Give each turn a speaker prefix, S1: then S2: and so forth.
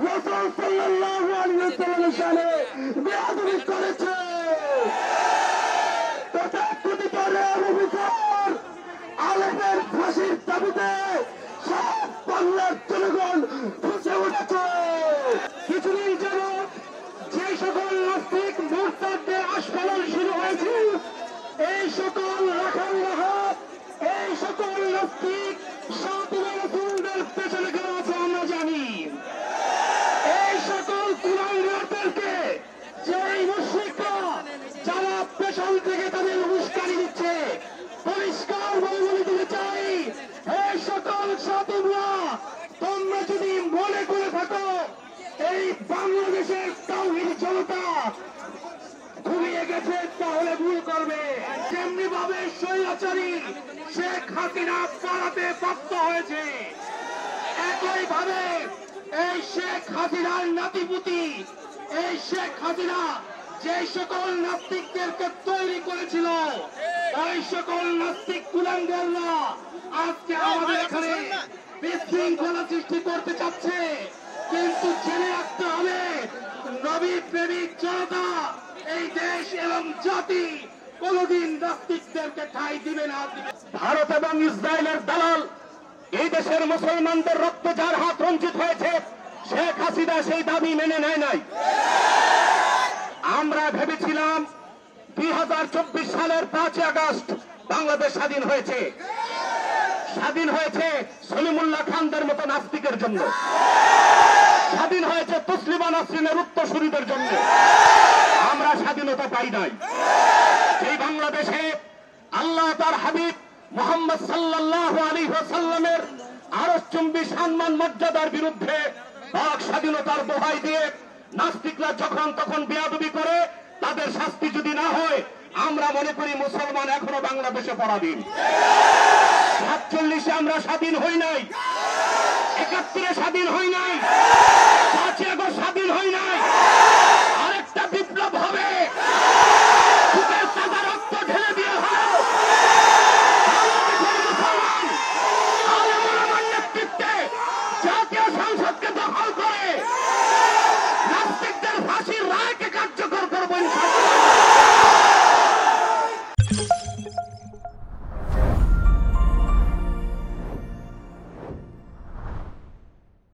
S1: রাসূল সাল্লাল্লাহু আলাইহি ওয়াসাল্লামের শানে বেয়াদবি করেছে। তথাকথিত অবিচার আলেমের ফাঁসির দাবিতে সব বাংলার জনগণ ফুঁসে উঠেছে। কিছুদিন যাবৎ যে সকল নাস্তিক মুরতাদদের আস্ফালন শুরু হয়েছে, এই সকল রাখাল রাহাত, এই সকল নাস্তিক সাতিরা রাসূলদের পেছনে কেন আছে আমরা জানি। এই সকল কুলাঙ্গারদেরকে যেই মুশরিকরা যারা পেছন থেকে তাদের উস্কানি দিচ্ছে, পরিষ্কার বলে দিতে চাই, এই সকল সাতিরা তোমরা যদি মনে করে থাকো এই বাংলাদেশের তাওহীদ জনতা ঘুমিয়ে গেছে, তাহলে ভুল করবে। যেমনি ভাবে স্বৈরাচারী শেখ হাসিনা পালাতে বাধ্য হয়েছে, একই ভাবে এই শেখ হাসিনার নাতিপুতি, এই শেখ হাসিনা যে সকল নাস্তিকদেরকে তৈরি করেছিল, ওই সকল নাস্তিক কুলাঙ্গাররা আজকে আমাদের এখানে বিশৃঙ্খলা সৃষ্টি করতে চাচ্ছে। কিন্তু জেনে রাখতে হবে, নবী প্রেমিক জনতা এই দেশ এবং জাতি কোনদিন নাস্তিকদেরকে ঠাঁই দিবে না। ভারত এবং ইসরায়েলের দালাল এই দেশের মুসলমানদের রক্ত যার হাত রঞ্জিত হয়েছে, শেখ হাসিনা সেই দাবি মেনে নেয় নাই। আমরা ভেবেছিলাম 2024 সালের 5 আগস্ট বাংলাদেশ স্বাধীন হয়েছে। স্বাধীন হয়েছে সলিমুল্লাহ খানদের মতো নাস্তিকের জন্য, স্বাধীন হয়েছে তসলিমা নাসরিনের উত্তরসূরিদের জন্য। আমরা স্বাধীনতা পাই নাই। সেই বাংলাদেশে আল্লাহ তার হাবিব মুহাম্মদ সাল্লাল্লাহু আলাইহি ওয়াসাল্লামের আরশচুম্বী সম্মান মর্যাদার বিরুদ্ধে বাক স্বাধীনতার দোহাই দিয়ে নাস্তিকরা যখন তখন বেয়াদবি করে, তাদের শাস্তি যদি না হয়, আমরা মনে করি মুসলমান এখনো বাংলাদেশে পরাধীন। 47 আমরা স্বাধীন হই নাই, 71 স্বাধীন হই নাই।